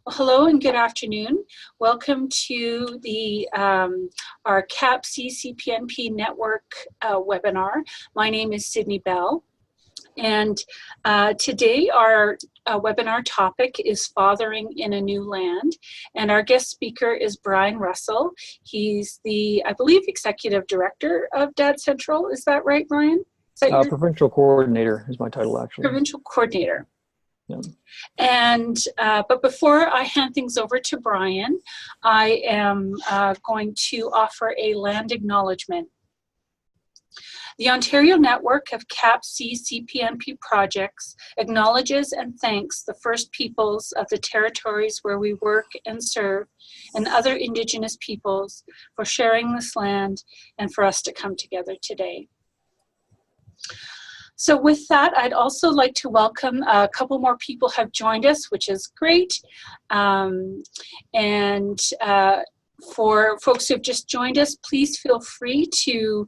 Hello and good afternoon. Welcome to the our CAPC CPNP Network webinar. My name is Sydney Bell, and today our webinar topic is Fathering in a New Land, and our guest speaker is Brian Russell. He's the, I believe, Executive Director of Dad Central. Is that right, Brian? Is that your Provincial Coordinator is my title, actually. Provincial Coordinator. Yeah. And but before I hand things over to Brian, I am going to offer a land acknowledgement. The Ontario Network of CAPC CPNP projects acknowledges and thanks the First Peoples of the territories where we work and serve, and other Indigenous peoples for sharing this land and for us to come together today. So with that, I'd also like to welcome a couple more people have joined us, which is great. For folks who have just joined us, please feel free to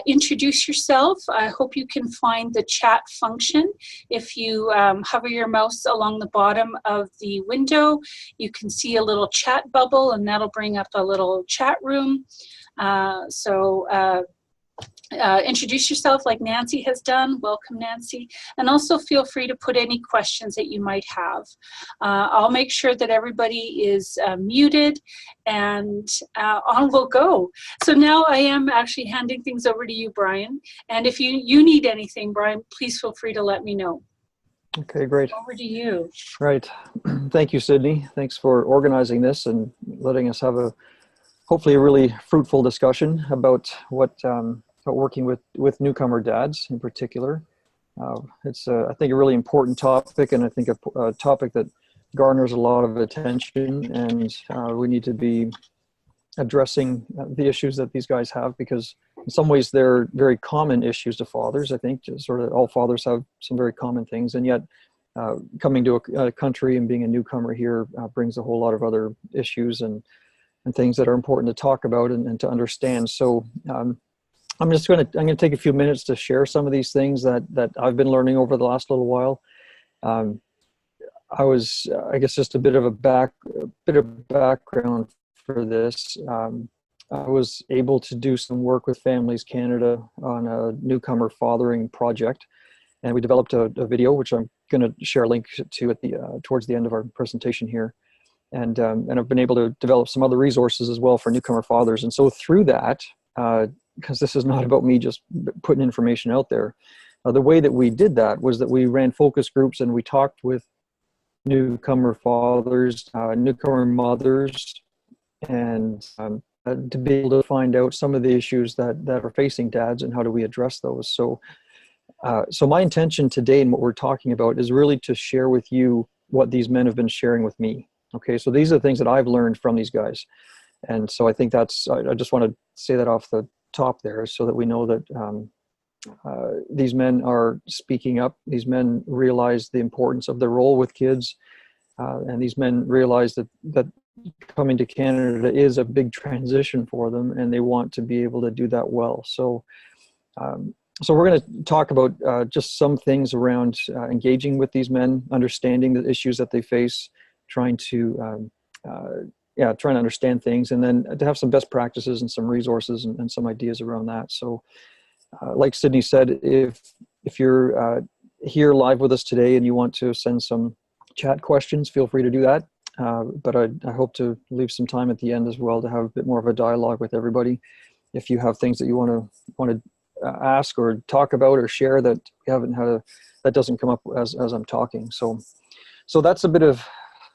introduce yourself. I hope you can find the chat function. If you hover your mouse along the bottom of the window, you can see a little chat bubble, and that'll bring up a little chat room. Introduce yourself like Nancy has done. Welcome, Nancy. And also feel free to put any questions that you might have. I'll make sure that everybody is muted, and on we'll go. So now I am actually handing things over to you, Brian. And if you need anything, Brian, please feel free to let me know. Okay, great. Over to you. Right. Thank you, Sydney. Thanks for organizing this and letting us have hopefully a really fruitful discussion about working with newcomer dads in particular. It's, I think, a really important topic, and I think a topic that garners a lot of attention, and we need to be addressing the issues that these guys have, because in some ways they're very common issues to fathers. I think just sort of all fathers have some very common things, and yet coming to a country and being a newcomer here brings a whole lot of other issues and things that are important to talk about and to understand. So I'm going to take a few minutes to share some of these things that I've been learning over the last little while. I guess just a bit of background for this. I was able to do some work with Families Canada on a newcomer fathering project, and we developed a video, which I'm going to share a link to at towards the end of our presentation here. And I've been able to develop some other resources as well for newcomer fathers. And so through that, because this is not about me just putting information out there, the way that we did that was that we ran focus groups, and we talked with newcomer fathers, newcomer mothers, and to be able to find out some of the issues that are facing dads and how do we address those. So my intention today and what we're talking about is really to share with you what these men have been sharing with me. Okay, so these are the things that I've learned from these guys. And so I think I just want to say that off the top there, so that we know that these men are speaking up. These men realize the importance of their role with kids, and these men realize that coming to Canada is a big transition for them, and they want to be able to do that well. So we're going to talk about just some things around engaging with these men, understanding the issues that they face, trying to understand things, and then to have some best practices and some resources and some ideas around that. So like Sydney said, if you're here live with us today and you want to send some chat questions, feel free to do that. But I hope to leave some time at the end as well to have a bit more of a dialogue with everybody. If you have things that you want to ask or talk about or share that we haven't had, that doesn't come up as I'm talking. So that's a bit of,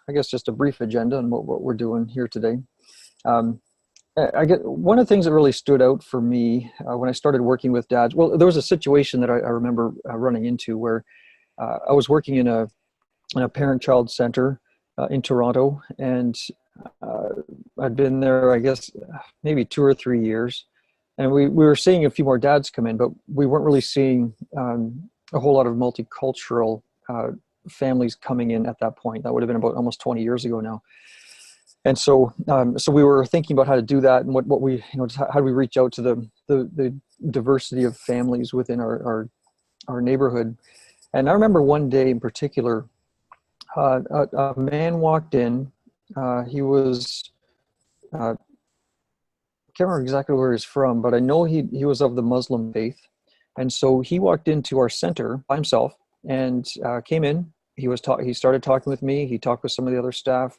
I guess, just a brief agenda on what we're doing here today. I get one of the things that really stood out for me when I started working with dads. Well, there was a situation that I remember running into where I was working in a parent-child center in Toronto, and I'd been there, I guess, maybe 2 or 3 years, and we were seeing a few more dads come in, but we weren't really seeing a whole lot of multicultural families coming in at that point. That would have been about almost 20 years ago now. And so we were thinking about how to do that, and what we, how do we reach out to the diversity of families within our neighborhood. And I remember one day in particular, A man walked in. He was, I can't remember exactly where he's from, but I know he was of the Muslim faith. And so he walked into our center by himself and came in. He started talking with me. He talked with some of the other staff.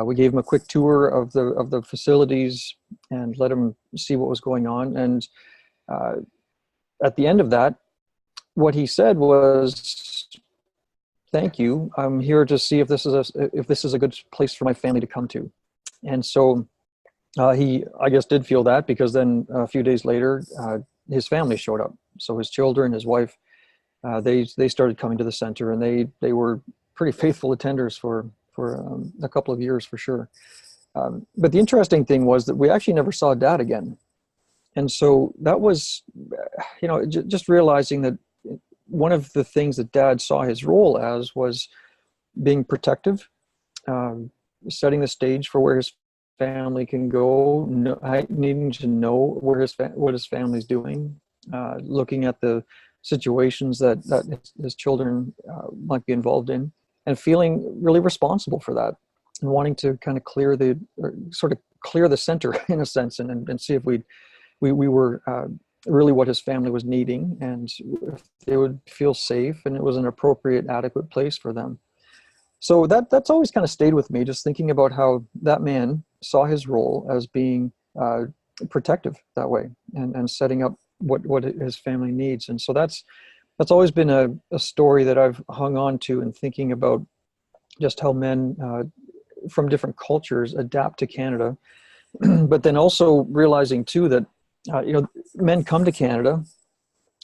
We gave him a quick tour of the facilities and let him see what was going on. And at the end of that, what he said was, "Thank you. I'm here to see if this is a good place for my family to come to." And so he, I guess, did feel that, because then a few days later, his family showed up. So his children, his wife, they started coming to the center, and they were pretty faithful attenders for a couple of years for sure. But the interesting thing was that we actually never saw Dad again. And so that was, just realizing that one of the things that Dad saw his role as was being protective, setting the stage for where his family can go, needing to know what his family's doing, looking at the situations that his children might be involved in, and feeling really responsible for that, and wanting to kind of clear the center in a sense, and see if we were really what his family was needing, and if they would feel safe and it was an appropriate, adequate place for them. So that's always kind of stayed with me, just thinking about how that man saw his role as being protective that way, and setting up what his family needs. And so that's always been a story that I've hung on to, and thinking about just how men from different cultures adapt to Canada, but then also realizing too that men come to Canada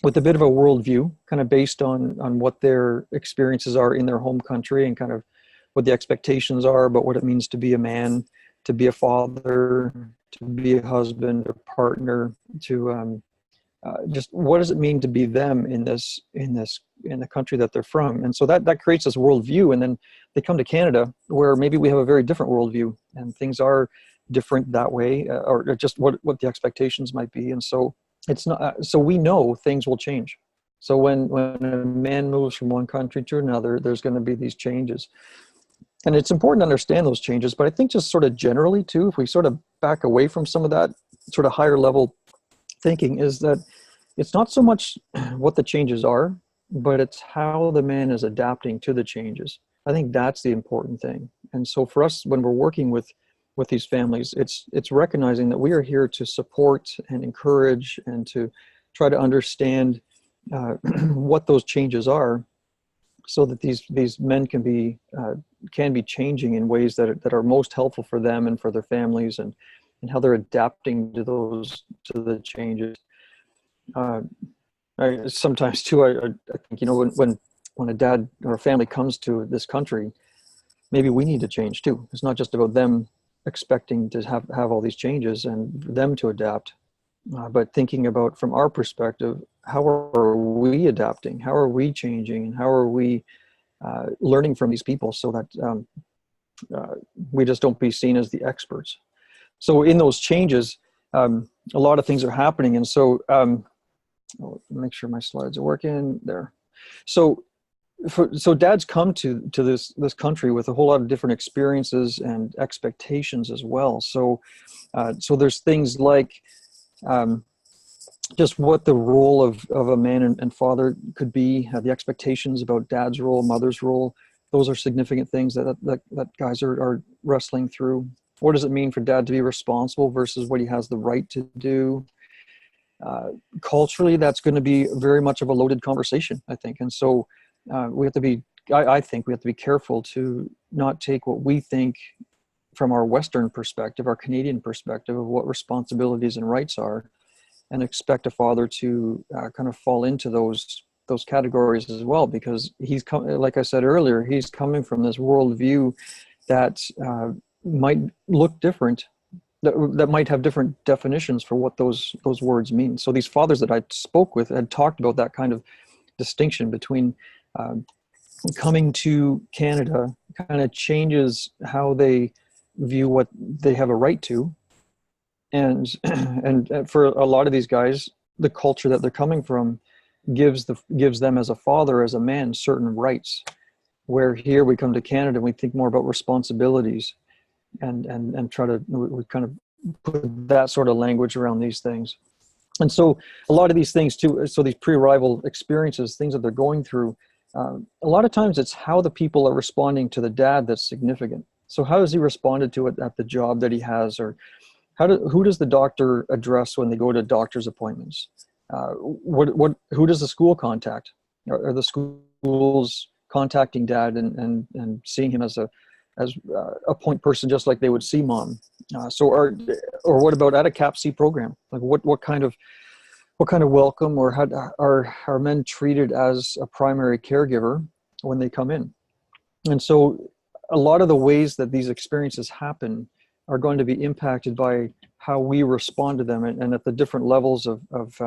with a bit of a worldview, kind of based on what their experiences are in their home country, and kind of what the expectations are about what it means to be a man, to be a father, to be a husband or partner, to just what does it mean to be them in the country that they're from. And so that creates this worldview, and then they come to Canada where maybe we have a very different worldview, and things are different that way, or just what the expectations might be. And so it's not, so we know things will change. So when a man moves from one country to another, there's going to be these changes. And it's important to understand those changes, but I think just sort of generally too, if we sort of back away from some of that sort of higher level thinking, is that it's not so much what the changes are, but it's how the man is adapting to the changes. I think that's the important thing. And so for us, when we're working with these families, it's recognizing that we are here to support and encourage, and to try to understand what those changes are, so that these men can be changing in ways that are most helpful for them and for their families, and how they're adapting to the changes. Sometimes too, I think, when a dad or a family comes to this country, maybe we need to change too. It's not just about them expecting to have all these changes and them to adapt, but thinking about, from our perspective, how are we adapting, how are we changing, and how are we learning from these people, so that we just don't be seen as the experts. So in those changes, a lot of things are happening. And so I'll make sure my slides are working there. So dads come to this country with a whole lot of different experiences and expectations as well. So there's things like just what the role of a man and father could be, the expectations about dad's role, mother's role. Those are significant things that guys are wrestling through. What does it mean for dad to be responsible versus what he has the right to do? Culturally, that's going to be very much of a loaded conversation, I think. And so we have to be, I think we have to be careful to not take what we think from our Western perspective, our Canadian perspective of what responsibilities and rights are, and expect a father to kind of fall into those categories as well, because like I said earlier, he's coming from this worldview that might look different, that might have different definitions for what those words mean. So these fathers that I spoke with had talked about that kind of distinction between coming to Canada kind of changes how they view what they have a right to. And for a lot of these guys, the culture that they're coming from gives them as a father, as a man, certain rights. Where here we come to Canada and we think more about responsibilities and try to, we kind of put that sort of language around these things. And so a lot of these things too, so these pre-arrival experiences, things that they're going through, a lot of times it's how the people are responding to the dad that's significant. So how has he responded to it at the job that he has, or who does the doctor address when they go to doctor's appointments? Who does the school contact? Are the schools contacting dad and seeing him as a point person, just like they would see mom? Or what about at a CAPC program? Like what kind of welcome, or how are men treated as a primary caregiver when they come in? And so a lot of the ways that these experiences happen are going to be impacted by how we respond to them, and at the different levels of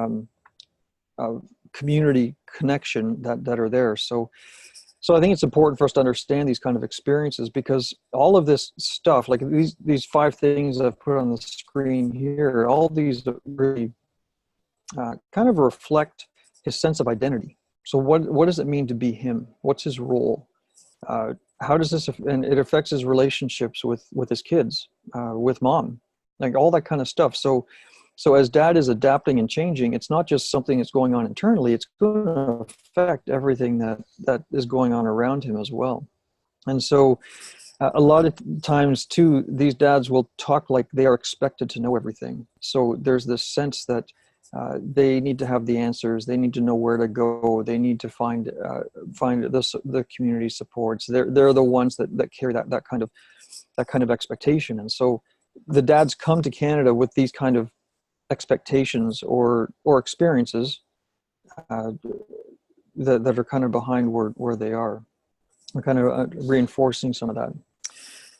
community connection that are there. So I think it's important for us to understand these kind of experiences, because all of this stuff, like these 5 things I've put on the screen here, all these really kind of reflect his sense of identity. So what does it mean to be him? What's his role? How does this, and it affects his relationships with his kids, with mom, like all that kind of stuff. So as dad is adapting and changing, it's not just something that's going on internally, it's going to affect everything that is going on around him as well. And so a lot of times too, these dads will talk like they are expected to know everything. So there's this sense that they need to have the answers. They need to know where to go. They need to find the community supports. They're the ones that carry that kind of expectation. And so the dads come to Canada with these kind of expectations or experiences that are kind of behind where they are. We're kind of reinforcing some of that.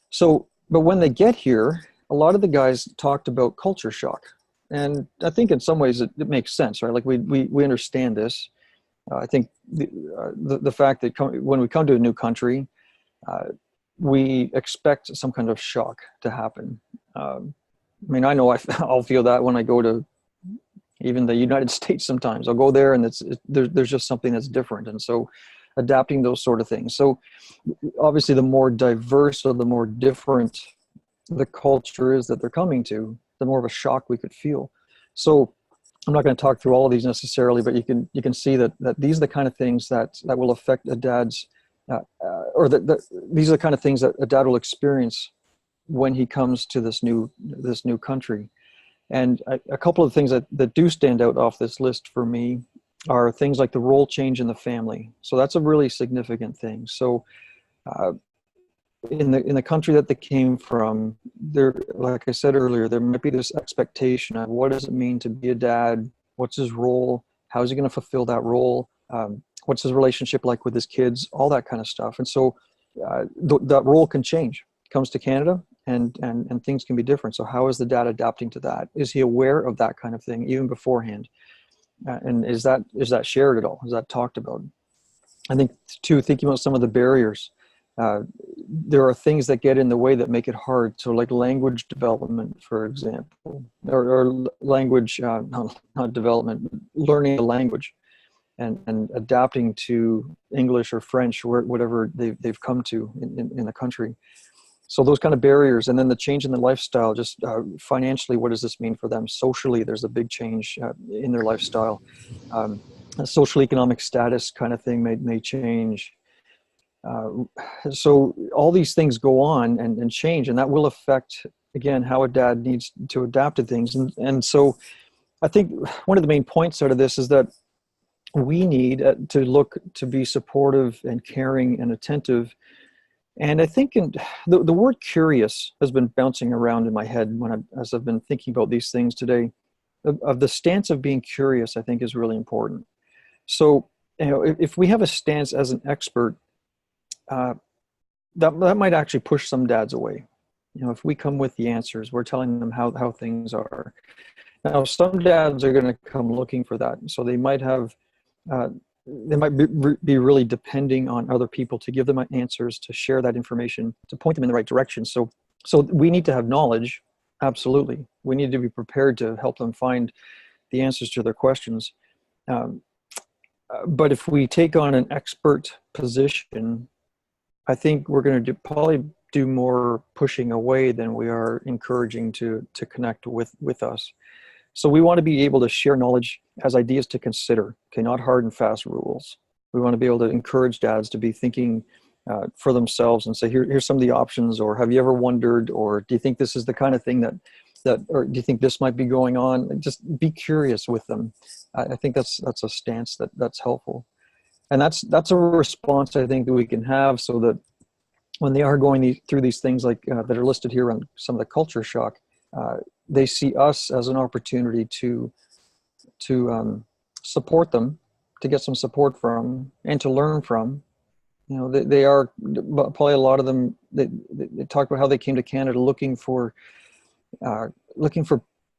So, but when they get here, a lot of the guys talked about culture shock. And I think in some ways it makes sense, right? Like we understand this. I think the fact that when we come to a new country, we expect some kind of shock to happen. I mean, I know I'll feel that when I go to even the United States sometimes. I'll go there and there's just something that's different. And so adapting those sort of things. So obviously the more diverse or the more different the culture is that they're coming to, the more of a shock we could feel. So I'm not going to talk through all of these necessarily, but you can see that these are the kind of things that will affect a dad's, these are the kind of things that a dad will experience when he comes to this new country. And a couple of things that do stand out off this list for me are things like the role change in the family. So that's a really significant thing. So in the country that they came from, there, like I said earlier, there might be this expectation of what does it mean to be a dad? What's his role? How is he going to fulfill that role? What's his relationship like with his kids? All that kind of stuff. And so that role can change. Comes to Canada and things can be different. So how is the dad adapting to that? Is he aware of that kind of thing even beforehand? And is that shared at all? Is that talked about? I think too, thinking about some of the barriers, there are things that get in the way that make it hard. So like language development, for example, or language, not development, learning a language and adapting to English or French or whatever they've come to in the country. So those kind of barriers, and then the change in the lifestyle, just financially, what does this mean for them? Socially, there's a big change in their lifestyle. Social economic status kind of thing may change. So all these things go on and change, and that will affect, again, how a dad needs to adapt to things. And so I think one of the main points out of this is that we need to look to be supportive and caring and attentive. And I think the word curious has been bouncing around in my head as I've been thinking about these things today. Of the stance of being curious, I think is really important. So, if we have a stance as an expert, that might actually push some dads away. If we come with the answers, we're telling them how things are. Now, some dads are going to come looking for that. So they might have, they might be really depending on other people to give them answers, to share that information, to point them in the right direction. So we need to have knowledge. Absolutely. We need to be prepared to help them find the answers to their questions. But if we take on an expert position, I think we're going to probably do more pushing away than we are encouraging to connect with us. So we want to be able to share knowledge as ideas to consider, okay, not hard and fast rules. We want to be able to encourage dads to be thinking for themselves and say, here's some of the options, or have you ever wondered, or do you think this is the kind of thing that or do you think this might be going on? Just be curious with them. I think that's a stance that's helpful. And that's a response I think that we can have, so that when they are going through these things like that are listed here on some of the culture shock, they see us as an opportunity to support them, to get some support from, and to learn from. You know, they are probably a lot of them. They talk about how they came to Canada looking for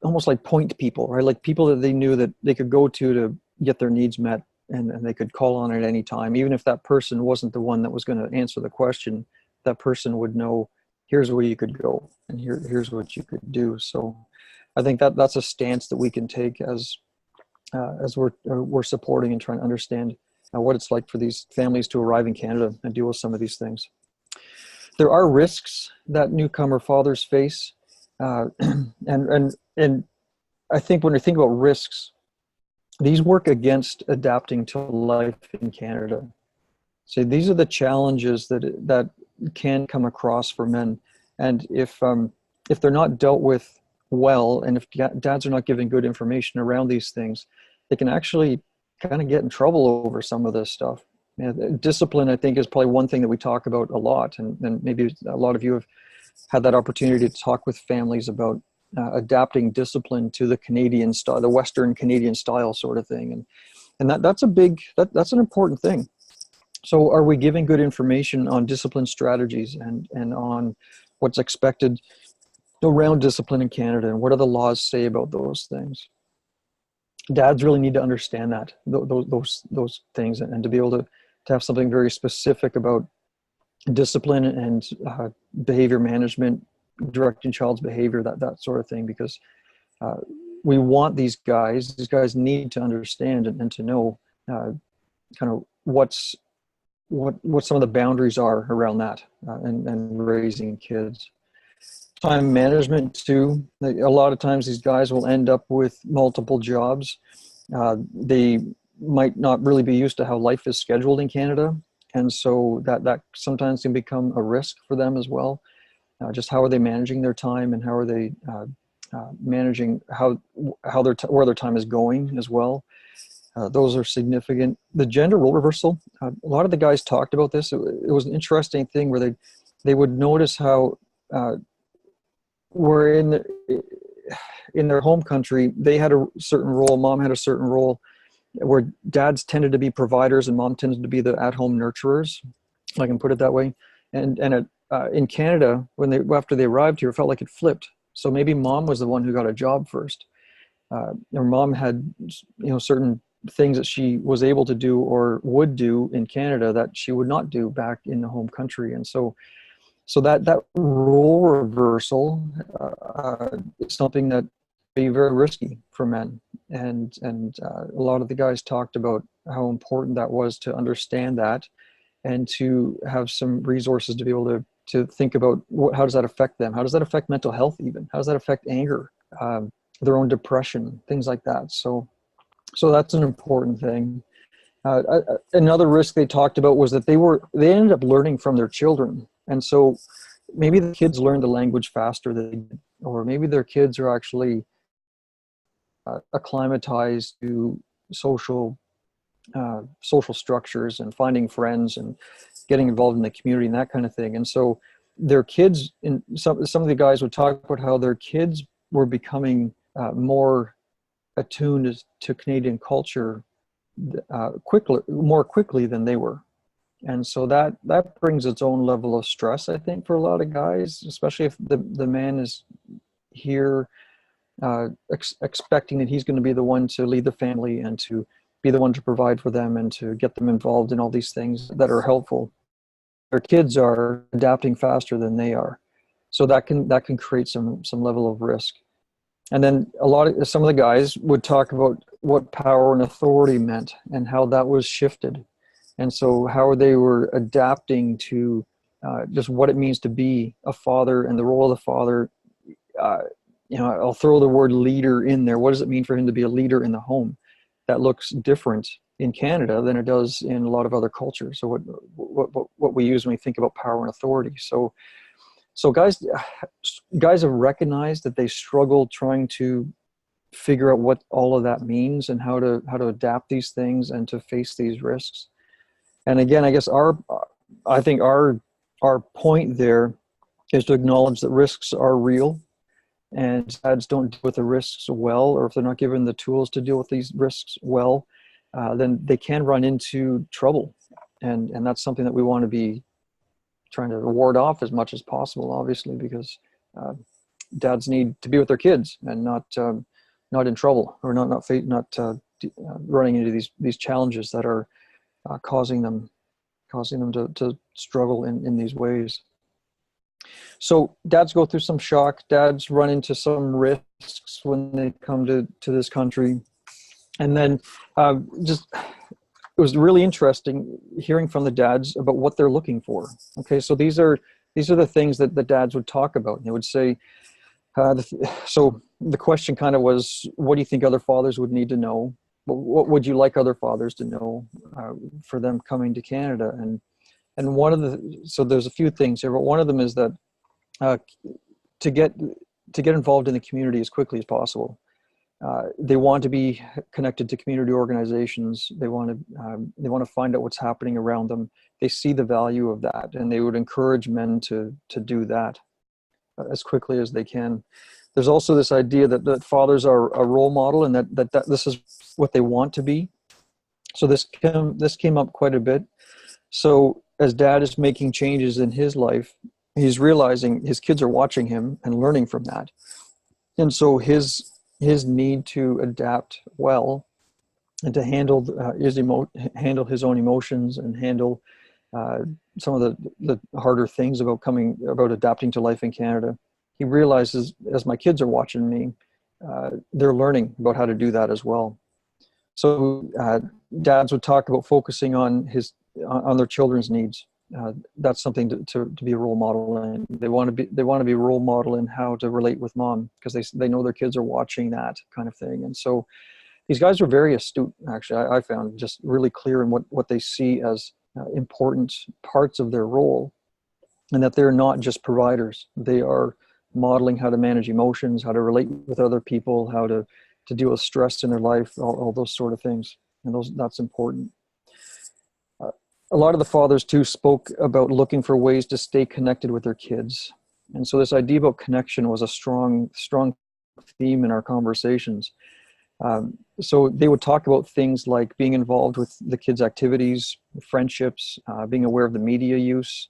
almost like point people, right? Like people that they knew that they could go to get their needs met, and they could call on at any time, even if that person wasn't the one that was going to answer the question. That person would know, here's where you could go, and here's what you could do. So I think that's a stance that we can take as we're supporting and trying to understand what it's like for these families to arrive in Canada and deal with some of these things. There are risks that newcomer fathers face, and I think when we think about risks, these work against adapting to life in Canada. So these are the challenges that can come across for men, and if they're not dealt with well, and if dads are not giving good information around these things, they can actually kind of get in trouble over some of this stuff. Discipline, I think, is probably one thing that we talk about a lot, and maybe a lot of you have had that opportunity to talk with families about adapting discipline to the Canadian style, the Western Canadian style sort of thing, and that's an important thing. So are we giving good information on discipline strategies and on what's expected around discipline in Canada, and what do the laws say about those things? Dads really need to understand that, those things, and to be able to have something very specific about discipline and behavior management, directing child's behavior, that sort of thing, because we want these guys need to understand and to know kind of what some of the boundaries are around that, and raising kids. Time management too. A lot of times these guys will end up with multiple jobs. They might not really be used to how life is scheduled in Canada, and so that sometimes can become a risk for them as well. Just how are they managing their time, and how are they managing where their time is going as well. Those are significant. The gender role reversal, a lot of the guys talked about this. It was an interesting thing where they would notice how where in their home country, they had a certain role, mom had a certain role, where dads tended to be providers and mom tended to be the at-home nurturers, if I can put it that way. And in Canada, after they arrived here, it felt like it flipped. So maybe mom was the one who got a job first. Or mom had, certain things that she was able to do or would do in Canada that she would not do back in the home country. And so that role reversal is something that be very risky for men. And a lot of the guys talked about how important that was to understand that, and to have some resources to be able to think about how does that affect them? How does that affect mental health even? How does that affect anger, their own depression, things like that? So that's an important thing. Another risk they talked about was that they ended up learning from their children. And so maybe the kids learned the language faster than they did, or maybe their kids are actually acclimatized to social structures and finding friends and getting involved in the community and that kind of thing. And so their kids, some of the guys would talk about how their kids were becoming more attuned to Canadian culture more quickly than they were. And so that brings its own level of stress, I think, for a lot of guys, especially if the man is here expecting that he's going to be the one to lead the family and to be the one to provide for them and to get them involved in all these things that are helpful. Their kids are adapting faster than they are. So that can create some level of risk. And then some of the guys would talk about what power and authority meant and how that was shifted. And so how they were adapting to just what it means to be a father and the role of the father. I'll throw the word leader in there. What does it mean for him to be a leader in the home? That looks different in Canada than it does in a lot of other cultures. So what we use when we think about power and authority. So guys have recognized that they struggle trying to figure out what all of that means and how to adapt these things and to face these risks. And again, I guess I think our point there is to acknowledge that risks are real, and dads don't deal with the risks well, or if they're not given the tools to deal with these risks well, then they can run into trouble. And that's something that we want to be trying to ward off as much as possible, obviously, because dads need to be with their kids and not in trouble, or not running into these challenges that are causing them to struggle in these ways. So dads go through some shock. Dads run into some risks when they come to this country. And then it was really interesting hearing from the dads about what they're looking for. Okay, so these are the things that the dads would talk about. And they would say, so the question kind of was, what do you think other fathers would need to know? What would you like other fathers to know for them coming to Canada? And so there's a few things here, but one of them is that to get involved in the community as quickly as possible. They want to be connected to community organizations. They want to find out what's happening around them. They see the value of that, and they would encourage men to do that as quickly as they can. There's also this idea that fathers are a role model, and that this is what they want to be. So this came up quite a bit. So as dad is making changes in his life, he's realizing his kids are watching him and learning from that. And so his need to adapt well and to handle his own emotions and handle some of the harder things about adapting to life in Canada. He realizes, as my kids are watching me, they're learning about how to do that as well. So dads would talk about focusing on their children's needs. That's something to be a role model in. They want to be a role model in how to relate with mom, because they know their kids are watching that kind of thing. And so these guys are very astute, actually. I found just really clear in what they see as important parts of their role, and that they're not just providers. They are modeling how to manage emotions, how to relate with other people, how to deal with stress in their life, all those sort of things. And that's important. A lot of the fathers too spoke about looking for ways to stay connected with their kids. And so this idea about connection was a strong theme in our conversations. So they would talk about things like being involved with the kids' activities, friendships, being aware of the media use,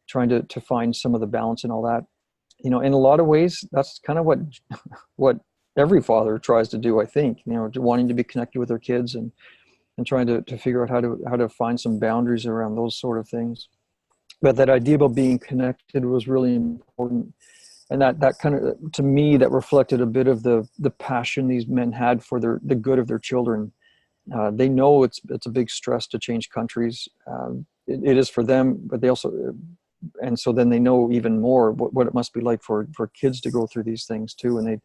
trying to find some of the balance and all that. In a lot of ways, that's kind of what every father tries to do, I think, wanting to be connected with their kids and trying to figure out how to find some boundaries around those sort of things. But that idea about being connected was really important. And that kind of, to me, that reflected a bit of the passion these men had for the good of their children. They know it's a big stress to change countries. It is for them, but they also, and so then they know even more what it must be like for kids to go through these things too. And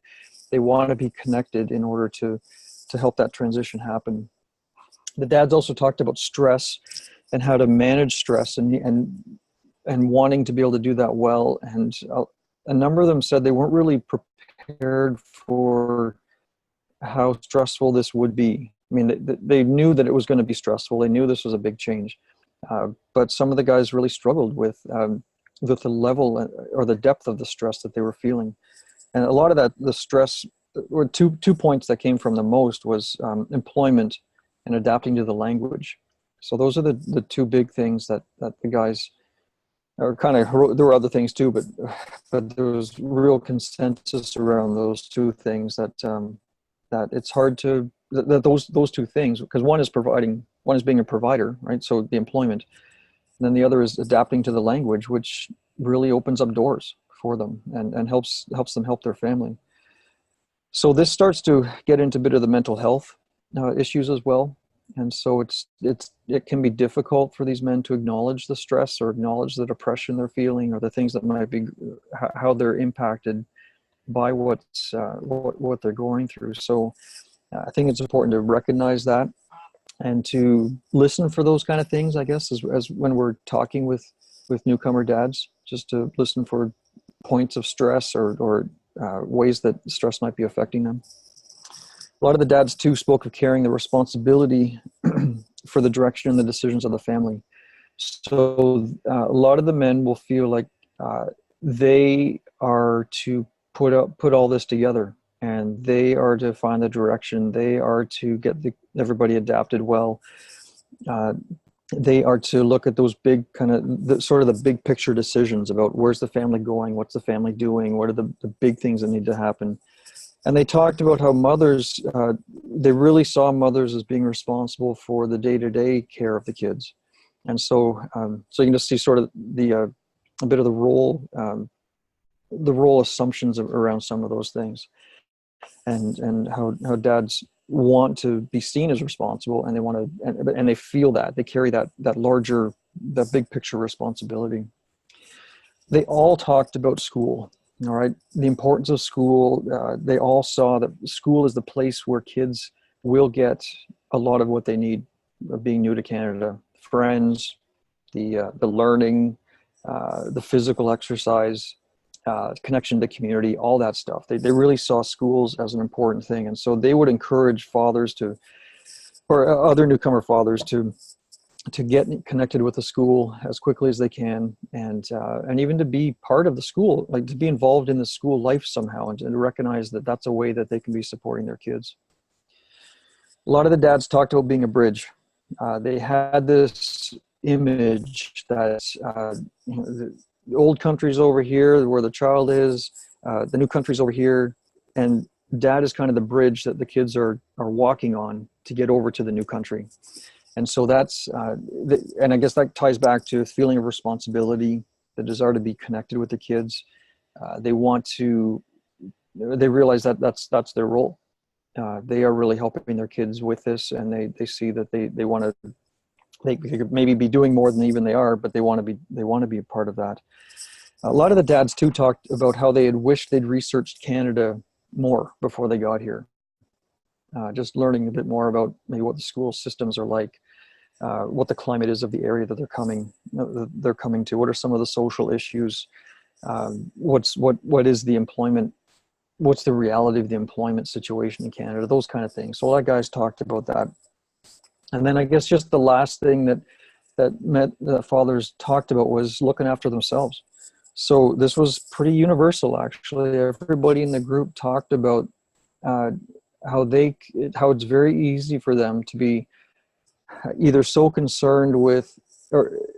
they want to be connected in order to help that transition happen. The dads also talked about stress and how to manage stress and wanting to be able to do that well. And a number of them said they weren't really prepared for how stressful this would be. I mean, they knew that it was going to be stressful. They knew this was a big change. But some of the guys really struggled with the level or the depth of the stress that they were feeling. And a lot of the stress, or two points that came from the most was employment and adapting to the language. So those are the two big things that the guys are kind of, there were other things too, but there was real consensus around those two things that it's hard to, that those two things, because one is being a provider, right? So the employment, and then the other is adapting to the language, which really opens up doors for them and helps them help their family. So this starts to get into a bit of the mental health issues as well. And so it can be difficult for these men to acknowledge the stress or acknowledge the depression they're feeling, or the things that might be, how they're impacted by what they're going through. So I think it's important to recognize that and to listen for those kind of things, I guess, as when we're talking with newcomer dads, just to listen for points of stress or ways that stress might be affecting them. A lot of the dads too spoke of carrying the responsibility for the direction and the decisions of the family. So a lot of the men will feel like they are to put all this together, and they are to find the direction. They are to get everybody adapted well. They are to look at those big kind of the big picture decisions about where's the family going, what's the family doing, what are the big things that need to happen. And they talked about how mothers, they really saw mothers as being responsible for the day-to-day care of the kids. And so you can just see sort of a bit of the role assumptions around some of those things, and how dads want to be seen as responsible, and they want to, and they feel that they carry that big picture responsibility. They all talked about school. All right, the importance of school. They all saw that school is the place where kids will get a lot of what they need, being new to Canada: friends, the learning, the physical exercise, connection to community, all that stuff. They really saw schools as an important thing, and so they would encourage fathers or other newcomer fathers to get connected with the school as quickly as they can, and even to be part of the school, like to be involved in the school life somehow, and to recognize that that's a way that they can be supporting their kids. A lot of the dads talked about being a bridge. They had this image that the old country's over here where the child is, the new country's over here, and dad is kind of the bridge that the kids are walking on to get over to the new country. And so that's, and I guess that ties back to a feeling of responsibility, the desire to be connected with the kids. They realize that that's their role. They are really helping their kids with this, and they see that they could maybe be doing more than even they are, but they want to be a part of that. A lot of the dads too talked about how they had wished they'd researched Canada more before they got here. Just learning a bit more about maybe what the school systems are like, what the climate is of the area that they're coming to, what are some of the social issues, what is the employment, what's the reality of the employment situation in Canada, those kind of things. So a lot of guys talked about that. And then I guess just the last thing that fathers talked about was looking after themselves. So this was pretty universal, actually. Everybody in the group talked about how it's very easy for them to be either so concerned with,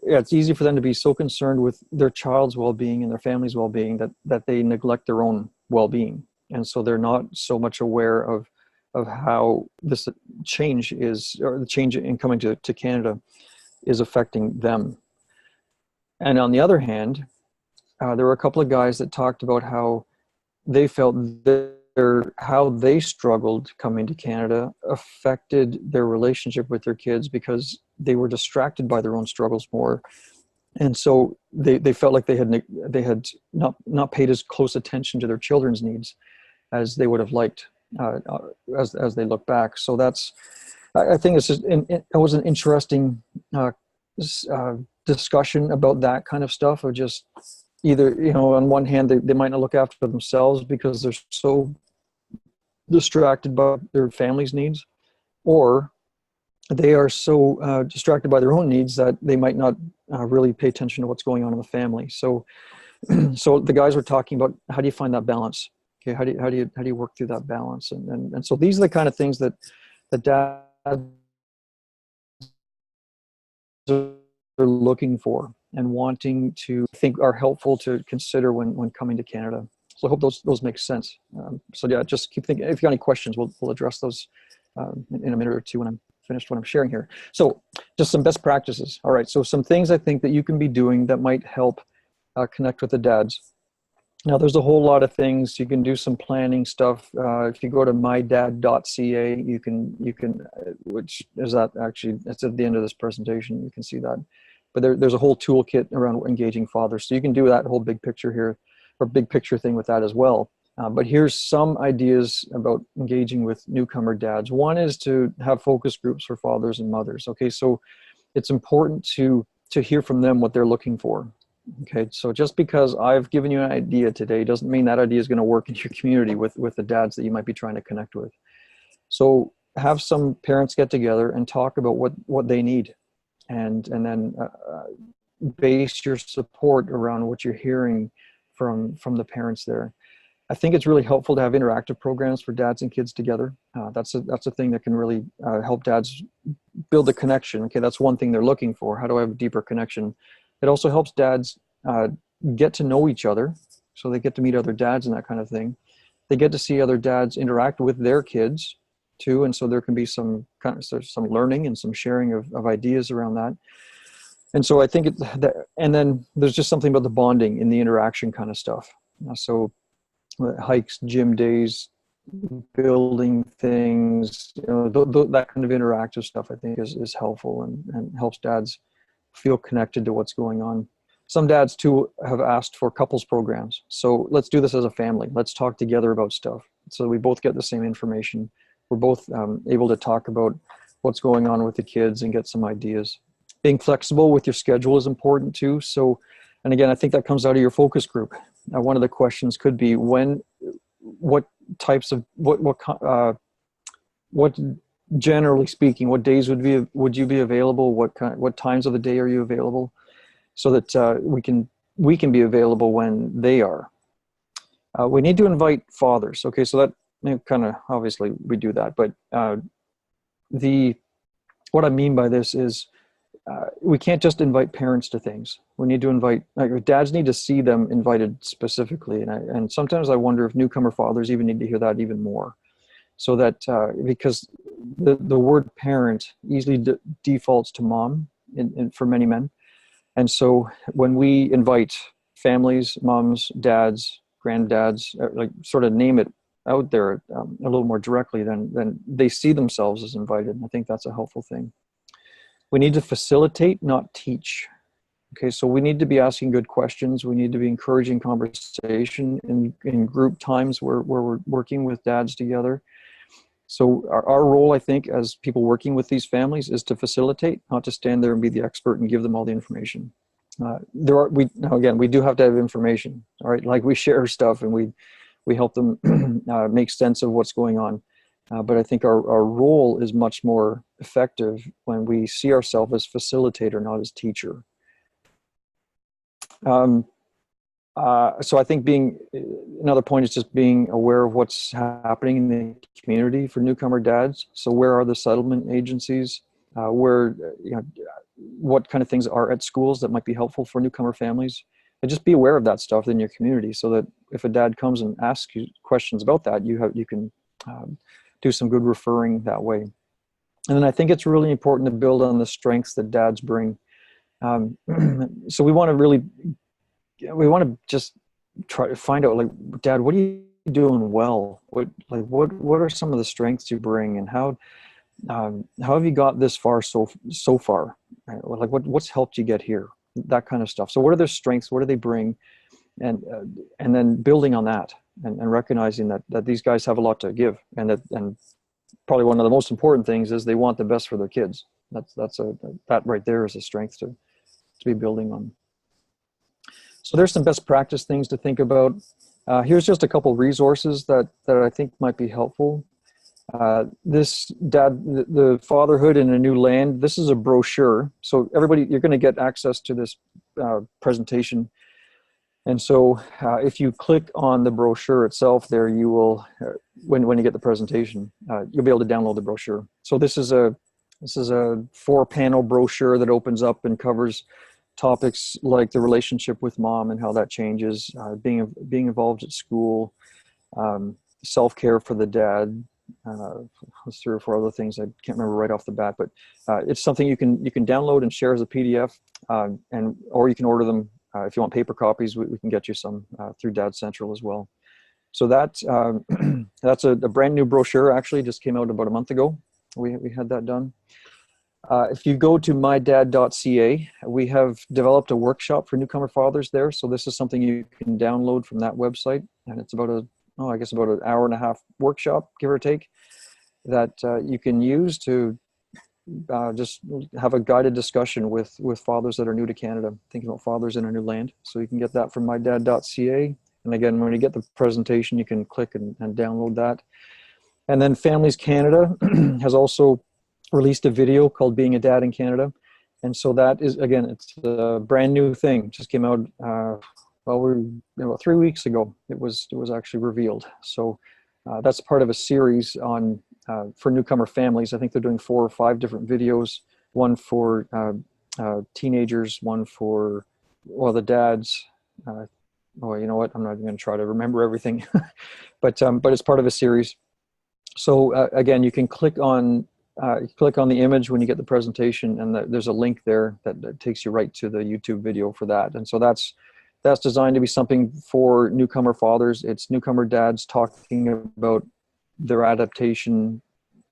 it's easy for them to be so concerned with their child's well-being and their family's well-being that they neglect their own well-being. And so they're not so much aware of how this change is, or the change in coming to Canada is affecting them. And on the other hand, there were a couple of guys that talked about how they felt how they struggled coming to Canada affected their relationship with their kids, because they were distracted by their own struggles more. And so they felt like they had not paid as close attention to their children's needs as they would have liked as they look back. So I think it was an interesting discussion about that kind of stuff, of just either, on one hand, they might not look after themselves because they're so distracted by their family's needs, or they are so distracted by their own needs that they might not really pay attention to what's going on in the family. So the guys were talking about, how do you find that balance? Okay, how do you work through that balance? And so these are the kind of things that dads are looking for and wanting to think are helpful to consider when coming to Canada. So I hope those make sense. So yeah, just keep thinking. If you got any questions, we'll address those in a minute or two when I'm finished what I'm sharing here. So just some best practices. All right, so some things I think that you can be doing that might help connect with the dads. Now, there's a whole lot of things. You can do some planning stuff. If you go to mydad.ca, which is that actually, it's at the end of this presentation, you can see that. But there's a whole toolkit around engaging fathers. So you can do that whole big picture here, or big picture thing with that as well. But here's some ideas about engaging with newcomer dads. One is to have focus groups for fathers and mothers. Okay, so it's important to hear from them what they're looking for. Okay, so just because I've given you an idea today doesn't mean that idea is going to work in your community with the dads that you might be trying to connect with. So have some parents get together and talk about what they need, and then base your support around what you're hearing from the parents there. I think it's really helpful to have interactive programs for dads and kids together. That's a thing that can really help dads build a connection. Okay, that's one thing they're looking for. How do I have a deeper connection? It also helps dads get to know each other, so they get to meet other dads and that kind of thing. They get to see other dads interact with their kids too, and so there can be some learning and some sharing of ideas around that. And so I think and then there's just something about the bonding in the interaction kind of stuff. So hikes, gym days, building things, that kind of interactive stuff I think is helpful and helps dads feel connected to what's going on. Some dads too have asked for couples programs. So let's do this as a family. Let's talk together about stuff so we both get the same information. We're both able to talk about what's going on with the kids and get some ideas. Being flexible with your schedule is important too. So, and again, I think that comes out of your focus group. One of the questions could be what generally speaking, what days would you be available? What times of the day are you available? So that we can be available when they are. We need to invite fathers. Okay, so that kind of, obviously we do that, but what I mean by this is we can't just invite parents to things. We need to invite, dads need to see them invited specifically. And sometimes I wonder if newcomer fathers even need to hear that even more. So that, because the word parent easily defaults to mom for many men. And so when we invite families, moms, dads, granddads, like sort of name it out there a little more directly, then they see themselves as invited. And I think that's a helpful thing. We need to facilitate, not teach. Okay, so we need to be asking good questions. We need to be encouraging conversation in group times where we're working with dads together. So our role, I think, as people working with these families is to facilitate, not to stand there and be the expert and give them all the information. Now again, we do have to have information, all right? Like we share stuff and we help them make sense of what's going on. But I think our role is much more effective when we see ourselves as facilitator, not as teacher. So I think another point is just being aware of what's happening in the community for newcomer dads. So where are the settlement agencies? What kind of things are at schools that might be helpful for newcomer families? And just be aware of that stuff in your community so that if a dad comes and asks you questions about that, you can do some good referring that way. And then I think it's really important to build on the strengths that dads bring. So we want to just try to find out, like, Dad, what are you doing well? What are some of the strengths you bring, and how have you got this far so far? Like what's helped you get here? That kind of stuff. So what are their strengths? What do they bring? And then building on that and recognizing that these guys have a lot to give, and probably one of the most important things is they want the best for their kids. That right there is a strength to be building on. So there's some best practice things to think about. Here's just a couple resources that I think might be helpful. The Fatherhood in a New Land, this is a brochure. So everybody, you're going to get access to this presentation. And so if you click on the brochure itself there, you will, when you get the presentation, you'll be able to download the brochure. So this is a 4-panel brochure that opens up and covers topics like the relationship with mom and how that changes, being involved at school, self-care for the dad. There's 3 or 4 other things I can't remember right off the bat, but it's something you can download and share as a PDF, or you can order them if you want paper copies, we can get you some through Dad Central as well. So that that's a brand new brochure, actually, just came out about a month ago. We had that done. If you go to mydad.ca, we have developed a workshop for newcomer fathers there. So this is something you can download from that website. And it's about I guess about an hour and a half workshop, give or take, that you can use to just have a guided discussion with fathers that are new to Canada, thinking about fathers in a new land. So you can get that from mydad.ca. And again, when you get the presentation, you can click and download that. And then Families Canada has also released a video called Being a Dad in Canada. And so that is, again, it's a brand new thing. Just came out, about 3 weeks ago. It was actually revealed. So that's part of a series on for newcomer families. I think they're doing 4 or 5 different videos, one for teenagers, one for, the dads. You know what? I'm not even going to try to remember everything, but it's part of a series. So again, you can click on the image when you get the presentation, and there's a link there that takes you right to the YouTube video for that. And so that's designed to be something for newcomer fathers. It's newcomer dads talking about their adaptation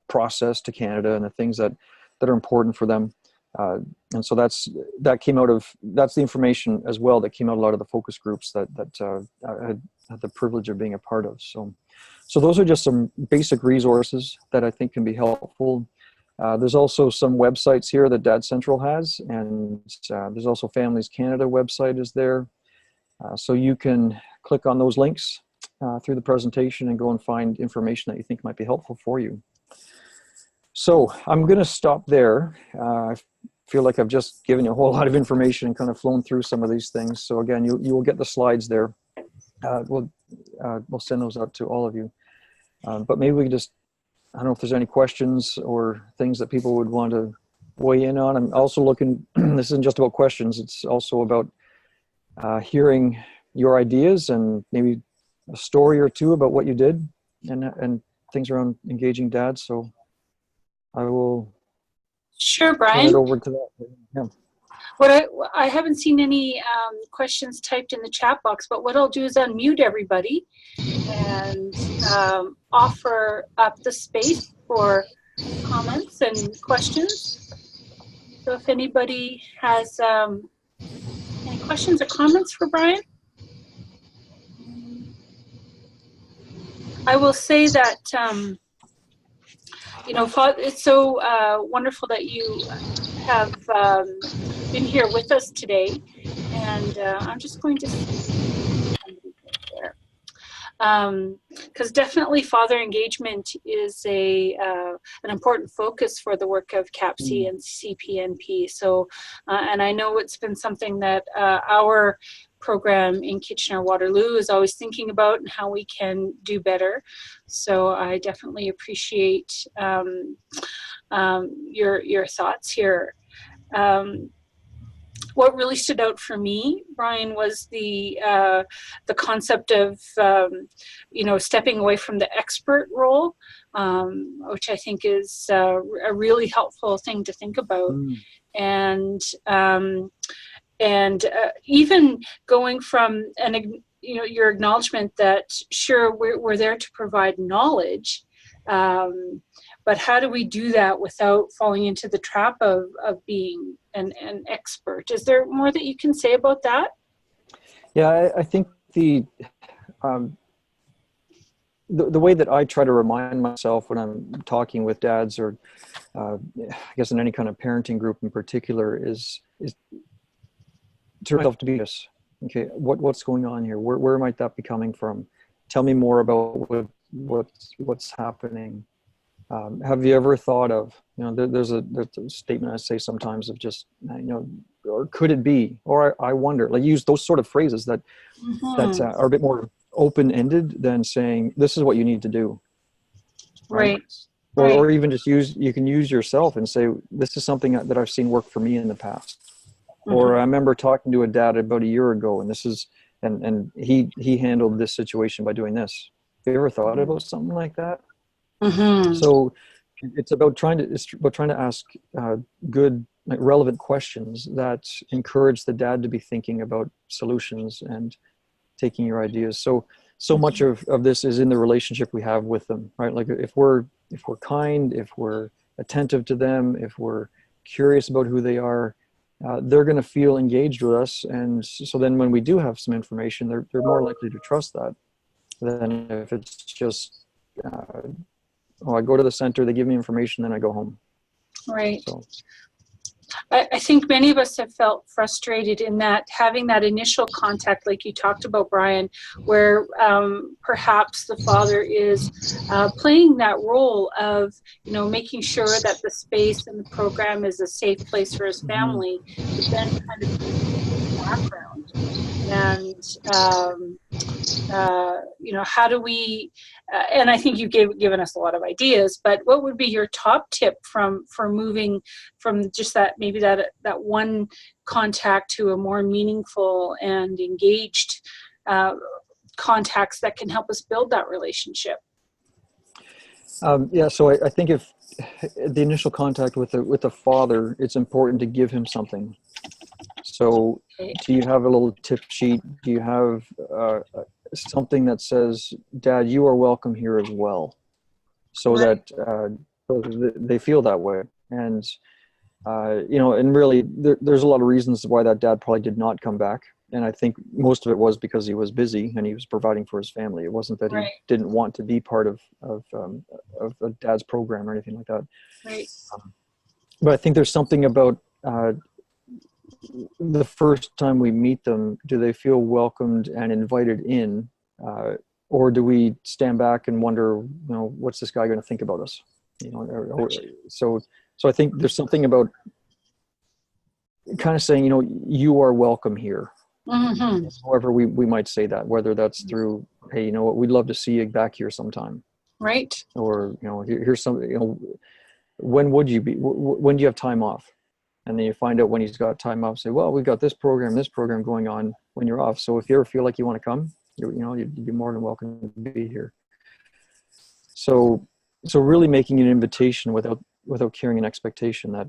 process to Canada and the things that are important for them. And so that's the information as well that came out of a lot of the focus groups that I had the privilege of being a part of. So those are just some basic resources that I think can be helpful. There's also some websites here that Dad Central has, and there's also Families Canada website is there. So you can click on those links through the presentation and go and find information that you think might be helpful for you. So I'm going to stop there. I feel like I've just given you a whole lot of information and kind of flown through some of these things. So again, you will get the slides there. We'll send those out to all of you. But maybe we just, I don't know if there's any questions or things that people would want to weigh in on. I'm also looking, this isn't just about questions, it's also about hearing your ideas and maybe a story or two about what you did and things around engaging dads. So I will Brian. turn it over to that. Yeah. I haven't seen any questions typed in the chat box, but what I'll do is unmute everybody and offer up the space for comments and questions. So if anybody has any questions or comments for Brian? I will say that, it's so wonderful that you have been here with us today. And I'm just going to there. Because definitely father engagement is an important focus for the work of CAPC and CPNP. So, and I know it's been something that our program in Kitchener-Waterloo is always thinking about and how we can do better. So I definitely appreciate your thoughts here. What really stood out for me, Brian, was the concept of stepping away from the expert role, which I think is a really helpful thing to think about, and even going from your acknowledgement that sure we're there to provide knowledge. But how do we do that without falling into the trap of being an expert? Is there more that you can say about that? Yeah, I think the way that I try to remind myself when I'm talking with dads, or I guess in any kind of parenting group in particular, is to myself to be this. Okay, what's going on here? Where might that be coming from? Tell me more about what's happening. Have you ever thought of, there's a statement I say sometimes of just, or could it be, or I wonder, like use those sort of phrases that are a bit more open-ended than saying, this is what you need to do. Right. Or even just you can use yourself and say, this is something that I've seen work for me in the past. Or I remember talking to a dad about a year ago, and this is, and he handled this situation by doing this. Have you ever thought about something like that? So it's about trying to ask good like relevant questions that encourage the dad to be thinking about solutions and taking your ideas. So much of this is in the relationship we have with them, right? Like if we're kind, if we're attentive to them, if we're curious about who they are, they're going to feel engaged with us. And so then when we do have some information, they're more likely to trust that than if it's just, I go to the center, they give me information, then I go home. Right. So. I think many of us have felt frustrated in that having that initial contact, like you talked about, Brian, where perhaps the father is playing that role of, making sure that the space and the program is a safe place for his family, but then kind of in the background. And how do we, and I think you've given us a lot of ideas, but what would be your top tip for moving from just that, maybe that one contact to a more meaningful and engaged contacts that can help us build that relationship? So I think if the initial contact with the father, it's important to give him something. So do you have a little tip sheet? Do you have something that says, Dad, you are welcome here as well? So that they feel that way. And, and really there's a lot of reasons why that dad probably did not come back. And I think most of it was because he was busy and he was providing for his family. It wasn't that he didn't want to be part of a dad's program or anything like that. Right. But I think there's something about the first time we meet them. Do they feel welcomed and invited in, or do we stand back and wonder, what's this guy going to think about us? So I think there's something about kind of saying, you are welcome here. Mm-hmm. However we might say that, whether that's through, hey, we'd love to see you back here sometime. Right. Or, here's something, when would you be, when do you have time off? And then you find out when he's got time off, say, well, we've got this program going on when you're off. So if you ever feel like you want to come, you'd be more than welcome to be here. So really making an invitation without carrying an expectation that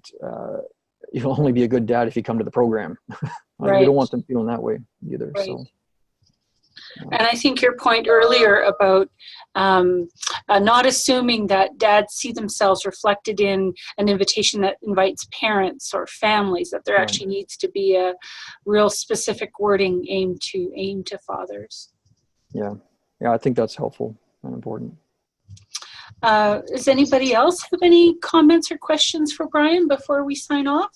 you'll only be a good dad if you come to the program. Right. We don't want them feeling that way either. Right. So. And I think your point earlier about not assuming that dads see themselves reflected in an invitation that invites parents or families, that there actually needs to be a real specific wording aimed to fathers. Yeah, I think that's helpful and important. Does anybody else have any comments or questions for Brian before we sign off?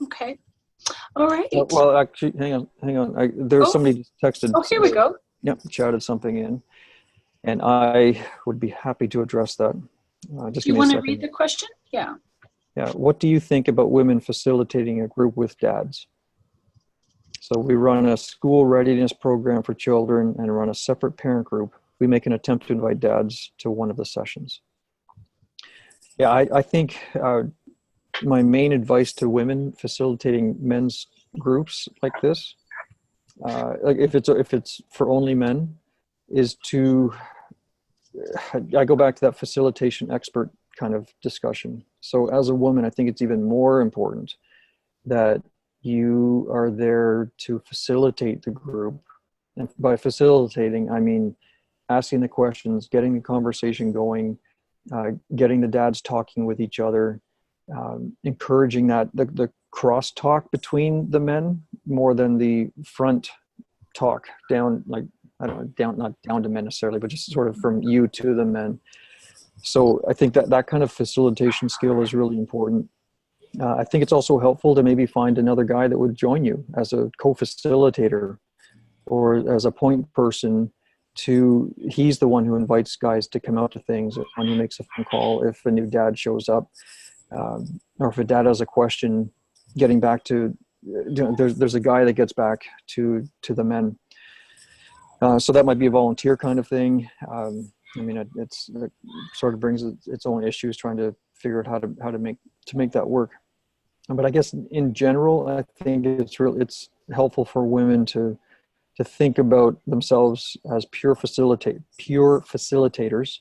Okay. All right. Well, actually, hang on. There's somebody just texted. Oh, here we go. Yep, chatted something in, and I would be happy to address that. Just do you want to read the question? Yeah. Yeah. What do you think about women facilitating a group with dads? So we run a school readiness program for children and run a separate parent group. We make an attempt to invite dads to one of the sessions. Yeah, I think my main advice to women facilitating men's groups like this, like if it's for only men, is to, I go back to that facilitation expert kind of discussion. So as a woman, I think it's even more important that you are there to facilitate the group. And by facilitating, I mean asking the questions, getting the conversation going, getting the dads talking with each other, encouraging that the cross talk between the men more than the front talk down, like, I don't know, not down to men necessarily, but just sort of from you to the men. So I think that kind of facilitation skill is really important. I think it's also helpful to maybe find another guy that would join you as a co-facilitator or as a point person. He's the one who invites guys to come out to things, when he makes a phone call, if a new dad shows up, or if a dad has a question, getting back to, there's a guy that gets back to the men. So that might be a volunteer kind of thing. I mean, it sort of brings its own issues trying to figure out how to make that work. But I guess in general, I think it's helpful for women to think about themselves as pure facilitators,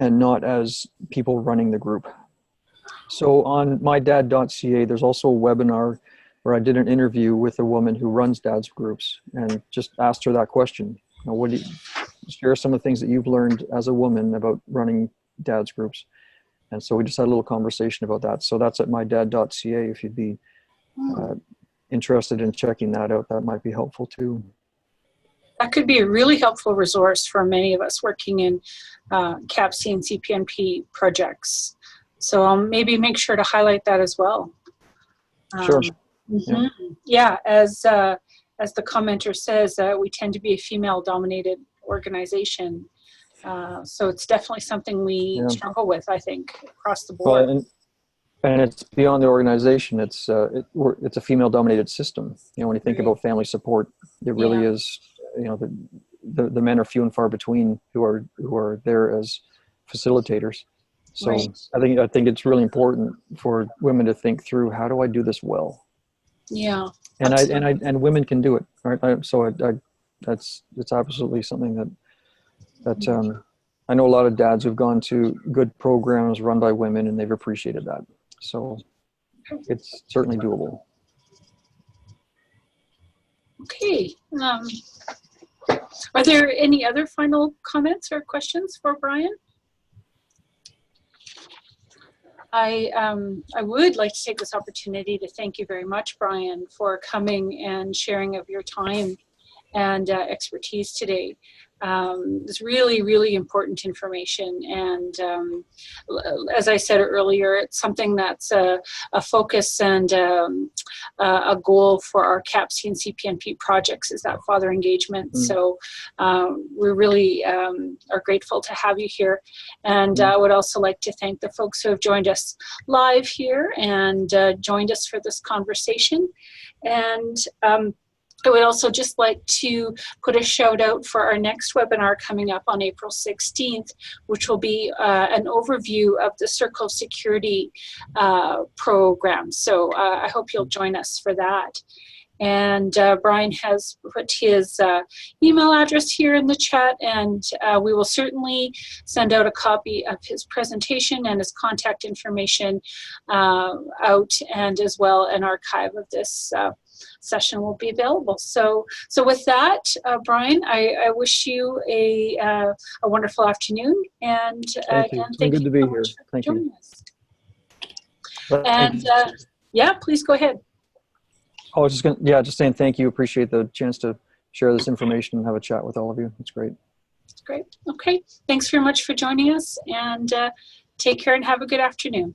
and not as people running the group. So on mydad.ca, there's also a webinar where I did an interview with a woman who runs dad's groups and just asked her that question. What do you share some of the things that you've learned as a woman about running dad's groups? And so we just had a little conversation about that. So that's at mydad.ca. If you'd be interested in checking that out, that might be helpful too. That could be a really helpful resource for many of us working in CAPC and CPNP projects. So I'll maybe make sure to highlight that as well. Sure. Yeah, as the commenter says, we tend to be a female-dominated organization. So it's definitely something we struggle with, I think, across the board. Well, and it's beyond the organization. It's a female-dominated system. When you think about family support, it really is. The men are few and far between who are there as facilitators. So I think it's really important for women to think through, how do I do this well? Yeah. And women can do it, right? So it's absolutely something that I know a lot of dads who've gone to good programs run by women, and they've appreciated that. So it's certainly doable. Okay. Are there any other final comments or questions for Brian? I would like to take this opportunity to thank you very much, Brian, for coming and sharing of your time and expertise today. It's really, really important information. And as I said earlier, it's something that's a focus and a goal for our CAPC and CPNP projects, is that father engagement. So we really are grateful to have you here. And I would also like to thank the folks who have joined us live here and joined us for this conversation. And I would also just like to put a shout out for our next webinar coming up on April 16th, which will be an overview of the Circle Security program. So I hope you'll join us for that. And Brian has put his email address here in the chat, and we will certainly send out a copy of his presentation and his contact information out, and as well an archive of this session will be available. So with that, Brian, I wish you a wonderful afternoon, and again, thank you good to be so here. much for Thank joining you. us. And yeah, please go ahead. I was just saying thank you. Appreciate the chance to share this information and have a chat with all of you. It's great. It's great. Okay. Thanks very much for joining us, and take care and have a good afternoon.